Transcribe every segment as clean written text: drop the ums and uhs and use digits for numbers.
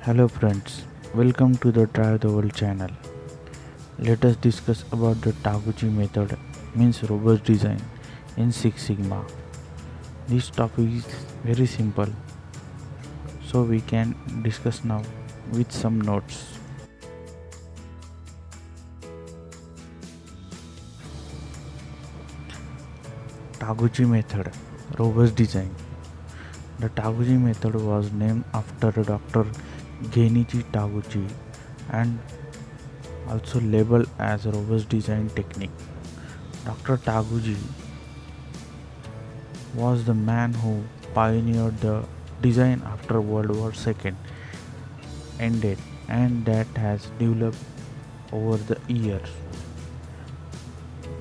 Hello friends, welcome to the Try the World channel. Let us discuss about the Taguchi method, means robust design in Six Sigma. This topic is very simple, so we can discuss now with some notes. Taguchi method, robust design. The Taguchi method was named after Dr. Genichi Taguchi and also labeled as a robust design technique. Dr. Taguchi was the man who pioneered the design after World War II ended and that has developed over the years.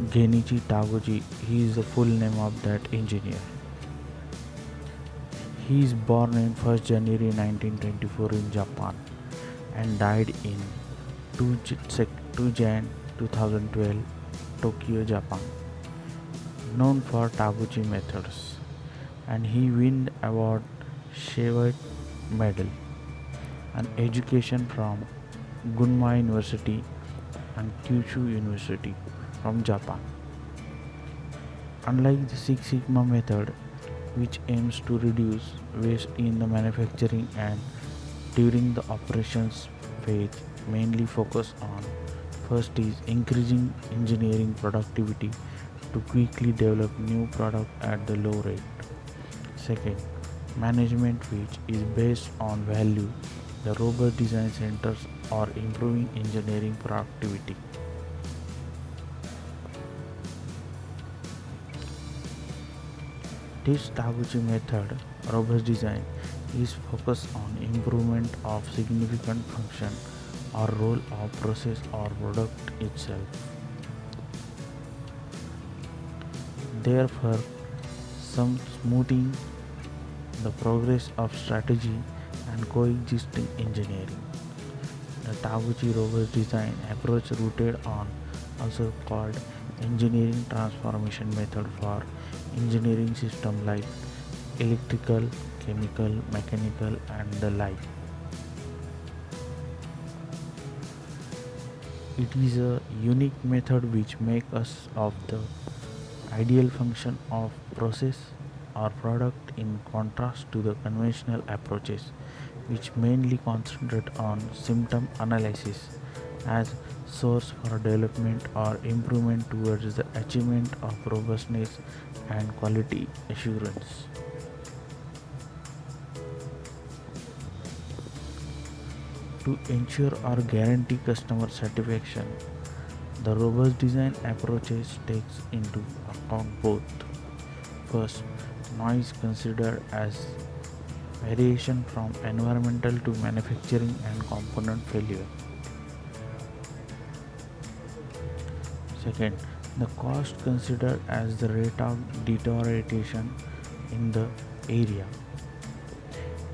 Genichi Taguchi, he is the full name of that engineer. He is born in 1st January 1924 in Japan and died in 2 Jan 2012, Tokyo, Japan. Known for Taguchi methods, and he won award Shevite Medal and education from Gunma University and Kyushu University from Japan. Unlike the Six Sigma method, which aims to reduce waste in the manufacturing and during the operations phase, mainly focus on first is increasing engineering productivity to quickly develop new product at the low rate. Second, management which is based on value. The robust design centers are improving engineering productivity. This Taguchi method, robust design, is focused on improvement of significant function or role of process or product itself. Therefore, some smoothing the progress of strategy and coexisting engineering. The Taguchi robust design approach rooted on also called engineering transformation method for engineering system like electrical, chemical, mechanical and the like. It is a unique method which makes us of the ideal function of process or product in contrast to the conventional approaches which mainly concentrate on symptom analysis as source for development or improvement towards the achievement of robustness and quality assurance. To ensure or guarantee customer satisfaction, the robust design approaches takes into account both. First, noise considered as variation from environmental to manufacturing and component failure. Second, the cost considered as the rate of deterioration in the area.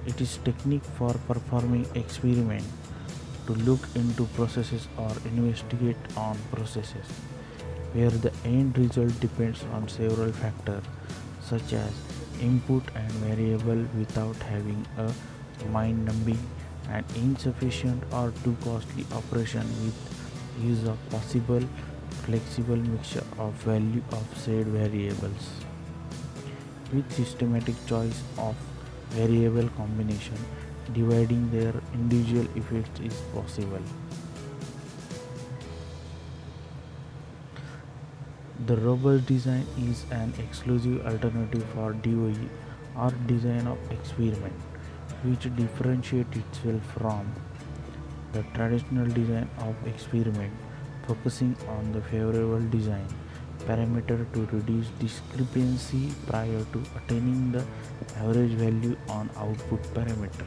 It is technique for performing experiment to look into processes or investigate on processes where the end result depends on several factors such as input and variable without having a mind numbing and insufficient or too costly operation with use of possible flexible mixture of value of said variables with systematic choice of variable combination dividing their individual effects is possible. The robust design is an exclusive alternative for DOE or design of experiment, which differentiates itself from the traditional design of experiment, focusing on the favorable design parameter to reduce discrepancy prior to attaining the average value on output parameter.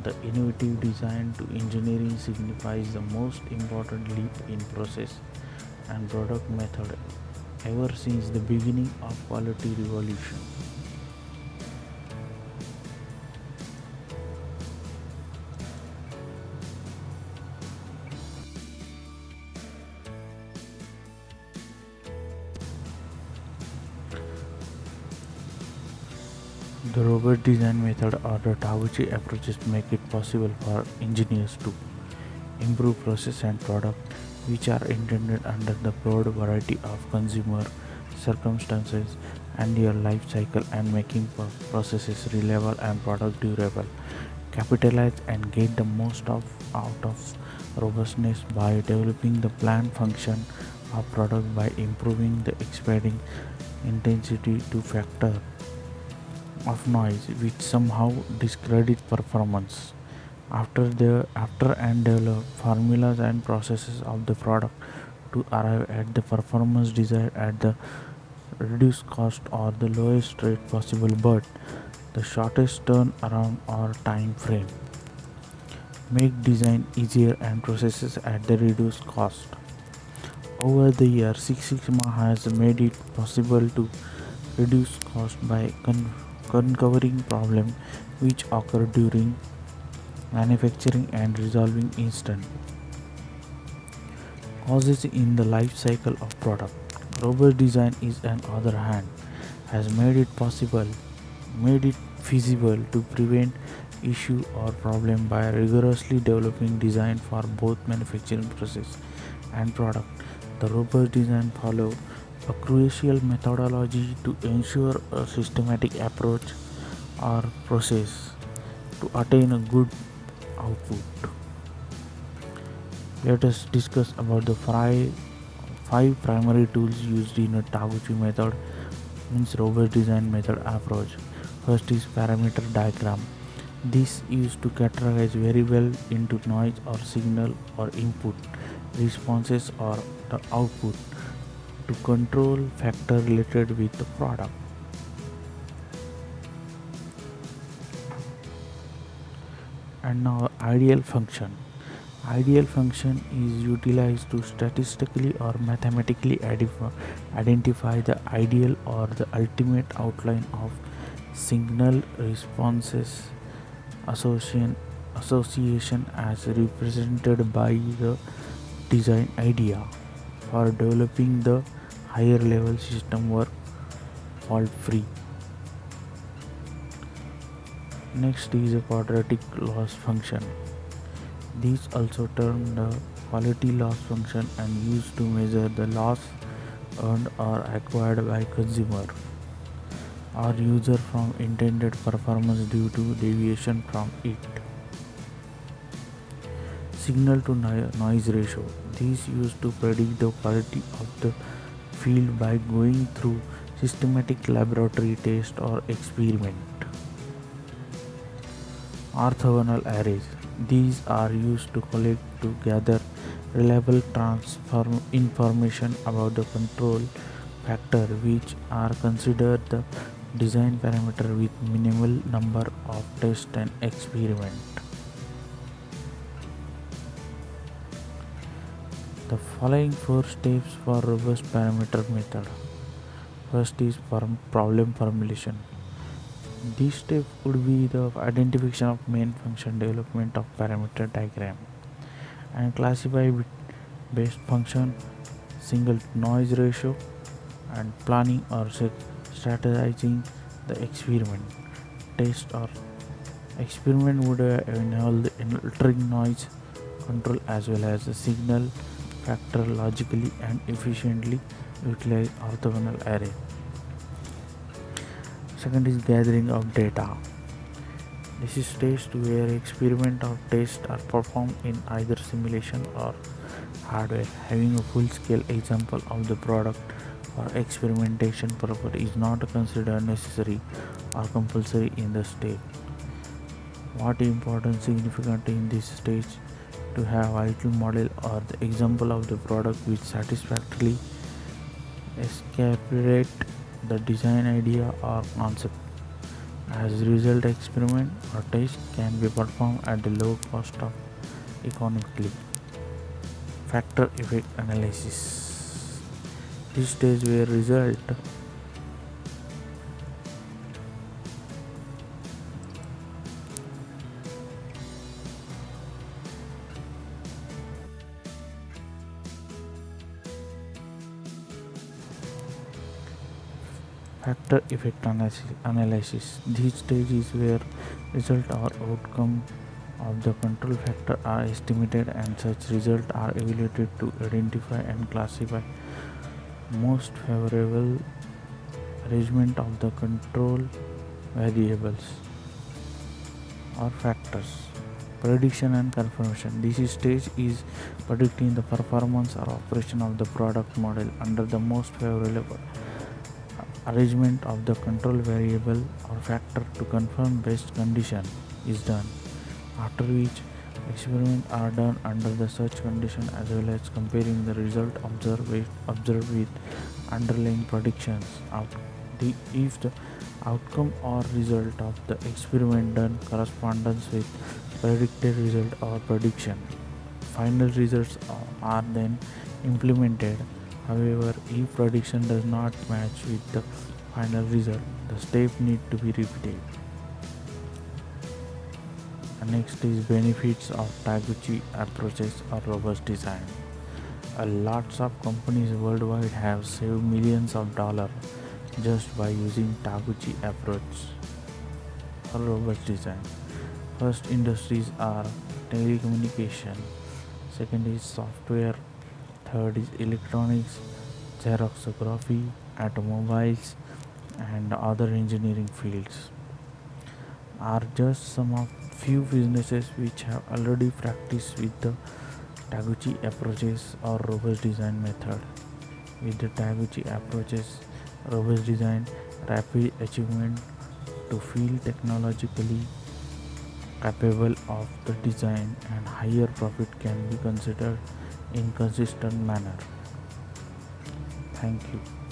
The innovative design to engineering signifies the most important leap in process and product method ever since the beginning of quality revolution. The robust design method or the Taguchi approaches make it possible for engineers to improve process and product which are intended under the broad variety of consumer circumstances and your life cycle and making processes reliable and product durable. Capitalize and get the most out of robustness by developing the planned function of product by improving the expanding intensity to factor of noise which somehow discredit performance. After and develop formulas and processes of the product to arrive at the performance desired at the reduced cost or the lowest rate possible but the shortest turnaround or time frame. Make design easier and processes at the reduced cost. Over the years, Six Sigma has made it possible to reduce cost by uncovering problems which occur during manufacturing and resolving instant causes in the life cycle of product. Robust design is on other hand has made it feasible to prevent issue or problem by rigorously developing design for both manufacturing process and product. The robust design follow a crucial methodology to ensure a systematic approach or process to attain a good output. Let us discuss about the five primary tools used in a Taguchi method means robust design method approach. First is parameter diagram. This used to categorize variable into noise or signal or input, responses or the output to control factor related with the product. And now ideal function. Ideal function is utilized to statistically or mathematically identify the ideal or the ultimate outline of signal responses association as represented by the design idea. For developing the higher level system work fault free. Next is a quadratic loss function. These also termed the quality loss function and used to measure the loss earned or acquired by consumer or user from intended performance due to deviation from it. Signal to noise ratio. These used to predict the quality of the field by going through systematic laboratory test or experiment. Orthogonal arrays. These are used to gather reliable transform information about the control factor which are considered the design parameter with minimal number of tests and experiment. The following four steps for robust parameter method. First is problem formulation. This step would be the identification of main function, development of parameter diagram, and classify based function, single noise ratio, and planning or strategizing the experiment. Test or experiment would involve altering noise control as well as the signal factor logically and efficiently utilize orthogonal array. Second is gathering of data. This is stage where experiment or tests are performed in either simulation or hardware. Having a full-scale example of the product for experimentation purpose is not considered necessary or compulsory in the stage. What important significant in this stage to have vital model or the example of the product which satisfactorily encapsulate the design idea or concept. As a result, experiment or test can be performed at the low cost of economically. Factor effect analysis. This stage where result Factor effect analysis. This stage is where result or outcome of the control factor are estimated and such results are evaluated to identify and classify most favorable arrangement of the control variables or factors. Prediction and confirmation. This stage is predicting the performance or operation of the product model under the most favorable arrangement of the control variable or factor to confirm best condition is done, after which experiments are done under the such condition as well as comparing the result observed with underlying predictions of if the outcome or result of the experiment done corresponds with predicted result or prediction. Final results are then implemented. However, if prediction does not match with the final result, the step need to be repeated. Next is benefits of Taguchi approaches or robust design. Lots of companies worldwide have saved millions of dollars just by using Taguchi approach or robust design. First industries are telecommunication, second is software, third is electronics, xeroxography, automobiles, and other engineering fields are just some of few businesses which have already practiced with the Taguchi approaches or robust design method. With the Taguchi approaches, robust design, rapid achievement to feel technologically capable of the design and higher profit can be considered in consistent manner. Thank you.